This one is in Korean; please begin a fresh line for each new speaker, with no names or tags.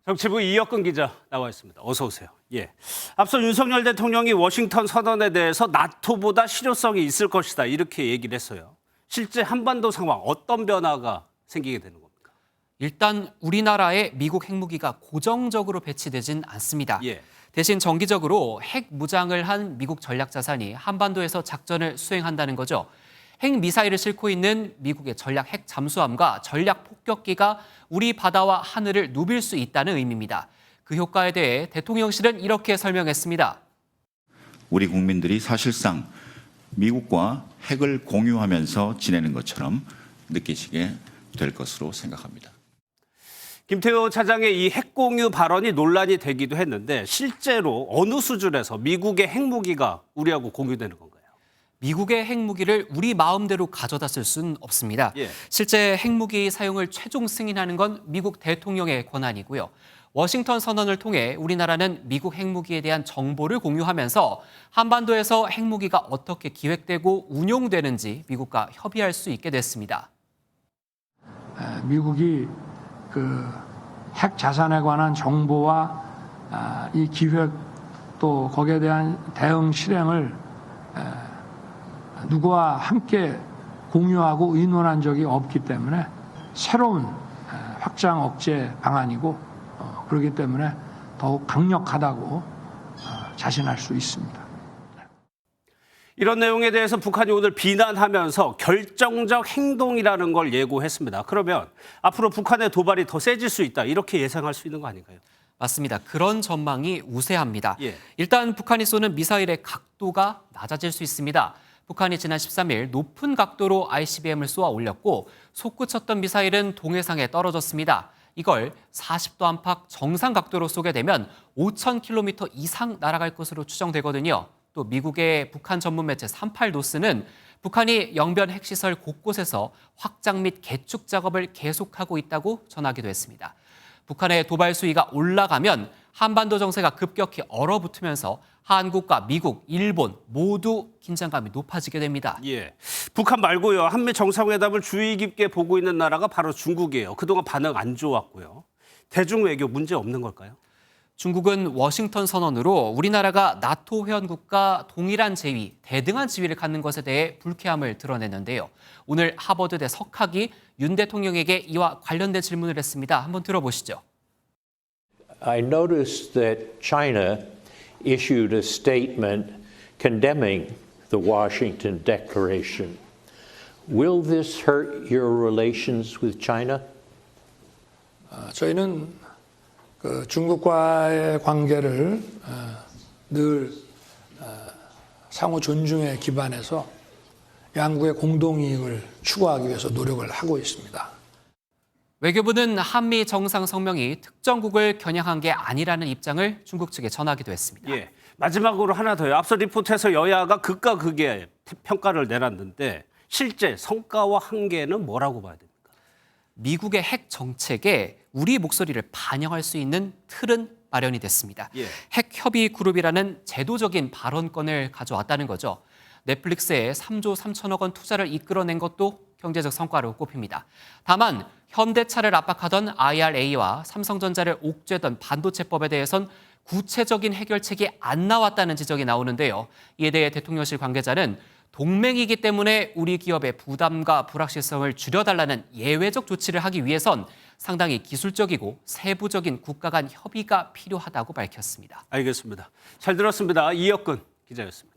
정치부 이혁근 기자 나와 있습니다. 어서 오세요. 예. 앞서 윤석열 대통령이 워싱턴 선언에 대해서 나토보다 실효성이 있을 것이다 이렇게 얘기를 했어요. 실제 한반도 상황 어떤 변화가 생기게 되는 겁니까?
일단 우리나라에 미국 핵무기가 고정적으로 배치되진 않습니다.
예.
대신 정기적으로 핵 무장을 한 미국 전략자산이 한반도에서 작전을 수행한다는 거죠. 핵미사일을 싣고 있는 미국의 전략 핵 잠수함과 전략 폭격기가 우리 바다와 하늘을 누빌 수 있다는 의미입니다. 그 효과에 대해 대통령실은 이렇게 설명했습니다.
우리 국민들이 사실상 미국과 핵을 공유하면서 지내는 것처럼 느끼시게 될 것으로 생각합니다.
김태호 차장의 이 핵공유 발언이 논란이 되기도 했는데 실제로 어느 수준에서 미국의 핵무기가 우리하고 공유되는 건가요?
미국의 핵무기를 우리 마음대로 가져다 쓸 수는 없습니다.
예.
실제 핵무기 사용을 최종 승인하는 건 미국 대통령의 권한이고요. 워싱턴 선언을 통해 우리나라는 미국 핵무기에 대한 정보를 공유하면서 한반도에서 핵무기가 어떻게 기획되고 운용되는지 미국과 협의할 수 있게 됐습니다.
미국이 핵 자산에 관한 정보와 이 기획 또 거기에 대한 대응 실행을 누구와 함께 공유하고 의논한 적이 없기 때문에 새로운 확장 억제 방안이고 그렇기 때문에 더욱 강력하다고 자신할 수 있습니다.
이런 내용에 대해서 북한이 오늘 비난하면서 결정적 행동이라는 걸 예고했습니다. 그러면 앞으로 북한의 도발이 더 세질 수 있다 이렇게 예상할 수 있는 거 아닌가요?
맞습니다. 그런 전망이 우세합니다.
예.
일단 북한이 쏘는 미사일의 각도가 낮아질 수 있습니다. 북한이 지난 13일 높은 각도로 ICBM을 쏘아 올렸고 솟구쳤던 미사일은 동해상에 떨어졌습니다. 이걸 40도 안팎 정상 각도로 쏘게 되면 5,000km 이상 날아갈 것으로 추정되거든요. 또 미국의 북한 전문 매체 38노스는 북한이 영변 핵시설 곳곳에서 확장 및 개축 작업을 계속하고 있다고 전하기도 했습니다. 북한의 도발 수위가 올라가면 한반도 정세가 급격히 얼어붙으면서 한국과 미국, 일본 모두 긴장감이 높아지게 됩니다.
예. 북한 말고요. 한미 정상회담을 주의 깊게 보고 있는 나라가 바로 중국이에요. 그동안 반응 안 좋았고요. 대중 외교 문제 없는 걸까요?
중국은 워싱턴 선언으로 우리나라가 나토 회원국과 동일한 재위, 대등한 지위를 갖는 것에 대해 불쾌함을 드러냈는데요. 오늘 하버드대 석학이 윤 대통령에게 이와 관련된 질문을 했습니다. 한번 들어보시죠.
I noticed that China issued a statement condemning the Washington Declaration. Will this hurt your relations with China?
저희는 중국과의 관계를 늘 상호 존중에 기반해서 양국의 공동이익을 추구하기 위해서 노력을 하고 있습니다.
외교부는 한미 정상성명이 특정국을 겨냥한 게 아니라는 입장을 중국 측에 전하기도 했습니다.
예. 마지막으로 하나 더요. 앞서 리포트에서 여야가 극과 극의 평가를 내놨는데 실제 성과와 한계는 뭐라고 봐야 됩니까?
미국의 핵 정책에 우리 목소리를 반영할 수 있는 틀은 마련이 됐습니다.
예.
핵 협의 그룹이라는 제도적인 발언권을 가져왔다는 거죠. 넷플릭스에 3조 3천억 원 투자를 이끌어낸 것도 경제적 성과로 꼽힙니다. 다만 현대차를 압박하던 IRA와 삼성전자를 옥죄던 반도체법에 대해선 구체적인 해결책이 안 나왔다는 지적이 나오는데요. 이에 대해 대통령실 관계자는 동맹이기 때문에 우리 기업의 부담과 불확실성을 줄여달라는 예외적 조치를 하기 위해선 상당히 기술적이고 세부적인 국가 간 협의가 필요하다고 밝혔습니다.
알겠습니다. 잘 들었습니다. 이혁근 기자였습니다.